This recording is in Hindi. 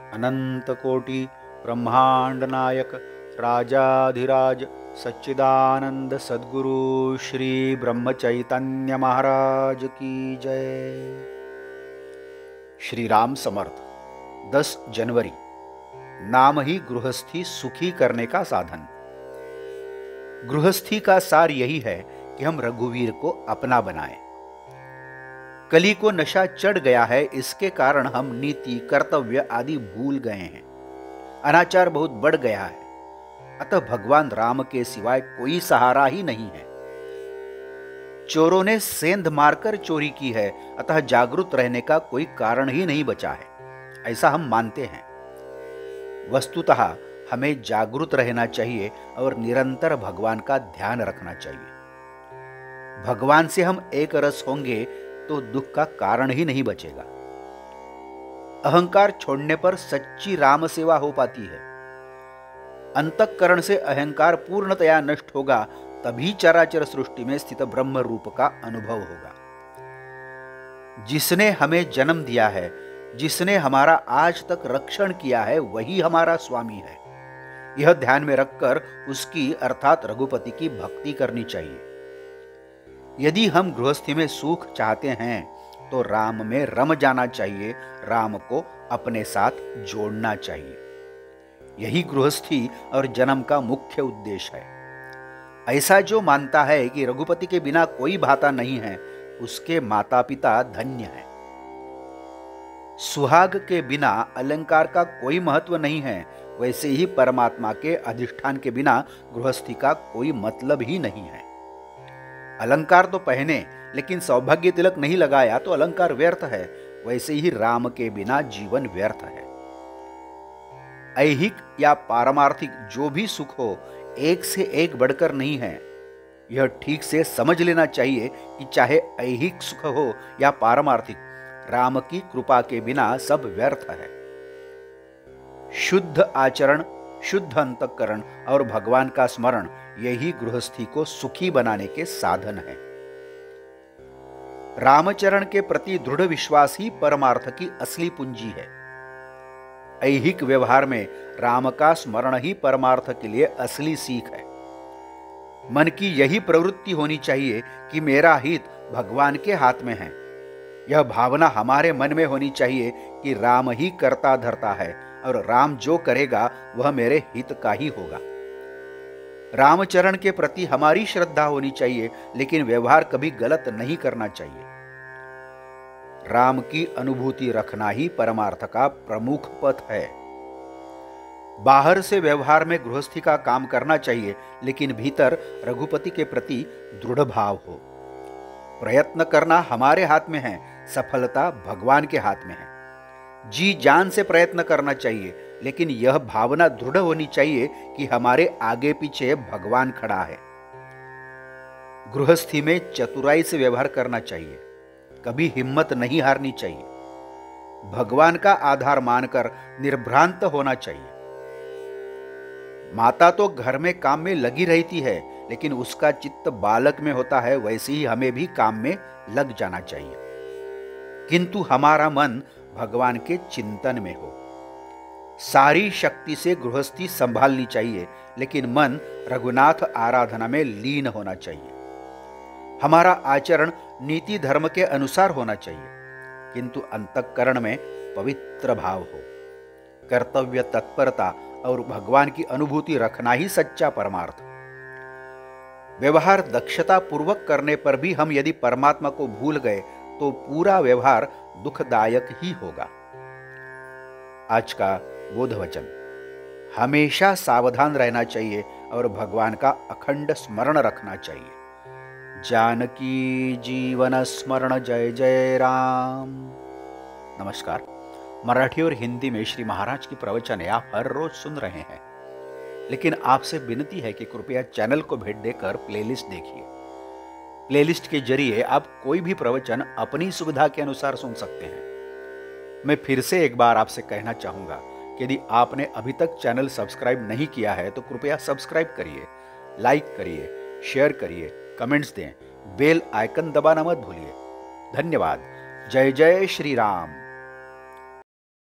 अनंत कोटि ब्रह्मांड नायक राजाधिराज सच्चिदानंद सद्गुरु श्री ब्रह्म चैतन्य महाराज की जय। श्री राम समर्थ। 10 जनवरी। नाम ही गृहस्थी सुखी करने का साधन। गृहस्थी का सार यही है कि हम रघुवीर को अपना बनाएं। कली को नशा चढ़ गया है, इसके कारण हम नीति कर्तव्य आदि भूल गए हैं। अनाचार बहुत बढ़ गया है, अतः भगवान राम के सिवाय कोई सहारा ही नहीं है। चोरों ने सेंध मारकर चोरी की है, अतः जागरूक रहने का कोई कारण ही नहीं बचा है, ऐसा हम मानते हैं। वस्तुतः हमें जागरूक रहना चाहिए और निरंतर भगवान का ध्यान रखना चाहिए। भगवान से हम एक रस होंगे तो दुख का कारण ही नहीं बचेगा। अहंकार छोड़ने पर सच्ची राम सेवा हो पाती है। अंतःकरण से अहंकार पूर्णतया नष्ट होगा, तभी चराचर सृष्टि में स्थित ब्रह्म रूप का अनुभव होगा। जिसने हमें जन्म दिया है, जिसने हमारा आज तक रक्षण किया है, वही हमारा स्वामी है। यह ध्यान में रखकर उसकी अर्थात रघुपति की भक्ति करनी चाहिए। यदि हम गृहस्थी में सुख चाहते हैं तो राम में रम जाना चाहिए, राम को अपने साथ जोड़ना चाहिए। यही गृहस्थी और जन्म का मुख्य उद्देश्य है। ऐसा जो मानता है कि रघुपति के बिना कोई भाता नहीं है, उसके माता पिता धन्य हैं। सुहाग के बिना अलंकार का कोई महत्व नहीं है, वैसे ही परमात्मा के अधिष्ठान के बिना गृहस्थी का कोई मतलब ही नहीं है। अलंकार तो पहने लेकिन सौभाग्य तिलक नहीं लगाया तो अलंकार व्यर्थ है, वैसे ही राम के बिना जीवन व्यर्थ है। ऐहिक या पारमार्थिक जो भी सुख हो, एक से एक बढ़कर नहीं है। यह ठीक से समझ लेना चाहिए कि चाहे ऐहिक सुख हो या पारमार्थिक, राम की कृपा के बिना सब व्यर्थ है। शुद्ध आचरण, शुद्ध अंतःकरण और भगवान का स्मरण, यही गृहस्थी को सुखी बनाने के साधन है। रामचरण के प्रति दृढ़ विश्वास ही परमार्थ की असली पूंजी है। ऐहिक व्यवहार में राम का स्मरण ही परमार्थ के लिए असली सीख है। मन की यही प्रवृत्ति होनी चाहिए कि मेरा हित भगवान के हाथ में है। यह भावना हमारे मन में होनी चाहिए कि राम ही करता धरता है और राम जो करेगा वह मेरे हित का ही होगा। रामचरण के प्रति हमारी श्रद्धा होनी चाहिए, लेकिन व्यवहार कभी गलत नहीं करना चाहिए। राम की अनुभूति रखना ही परमार्थ का प्रमुख पथ है। बाहर से व्यवहार में गृहस्थी का काम करना चाहिए, लेकिन भीतर रघुपति के प्रति दृढ़ भाव हो। प्रयत्न करना हमारे हाथ में है, सफलता भगवान के हाथ में है। जी जान से प्रयत्न करना चाहिए, लेकिन यह भावना दृढ़ होनी चाहिए कि हमारे आगे पीछे भगवान खड़ा है। गृहस्थी में चतुराई से व्यवहार करना चाहिए, कभी हिम्मत नहीं हारनी चाहिए। भगवान का आधार मानकर निर्भ्रांत होना चाहिए। माता तो घर में काम में लगी रहती है, लेकिन उसका चित्त बालक में होता है, वैसे ही हमें भी काम में लग जाना चाहिए, किंतु हमारा मन भगवान के चिंतन में हो। सारी शक्ति से गृहस्थी संभालनी चाहिए, लेकिन मन रघुनाथ आराधना में लीन होना चाहिए। हमारा आचरण नीति धर्म के अनुसार होना चाहिए, किंतु अंतःकरण में पवित्र भाव हो। कर्तव्य तत्परता और भगवान की अनुभूति रखना ही सच्चा परमार्थ। व्यवहार दक्षता पूर्वक करने पर भी हम यदि परमात्मा को भूल गए तो पूरा व्यवहार दुखदायक ही होगा। आज का बोध वचन: हमेशा सावधान रहना चाहिए और भगवान का अखंड स्मरण रखना चाहिए। जानकी जीवन स्मरण जय जय राम। नमस्कार। मराठी और हिंदी में श्री महाराज की प्रवचन आप हर रोज सुन रहे हैं, लेकिन आपसे विनती है कि कृपया चैनल को भेंट देकर प्लेलिस्ट देखिए। प्लेलिस्ट के जरिए आप कोई भी प्रवचन अपनी सुविधा के अनुसार सुन सकते हैं। मैं फिर से एक बार आपसे कहना चाहूंगा कि यदि आपने अभी तक चैनल सब्सक्राइब नहीं किया है तो कृपया सब्सक्राइब करिए, लाइक करिए, शेयर करिए, कमेंट्स दें, बेल आइकन दबाना मत भूलिए। धन्यवाद। जय जय श्री राम।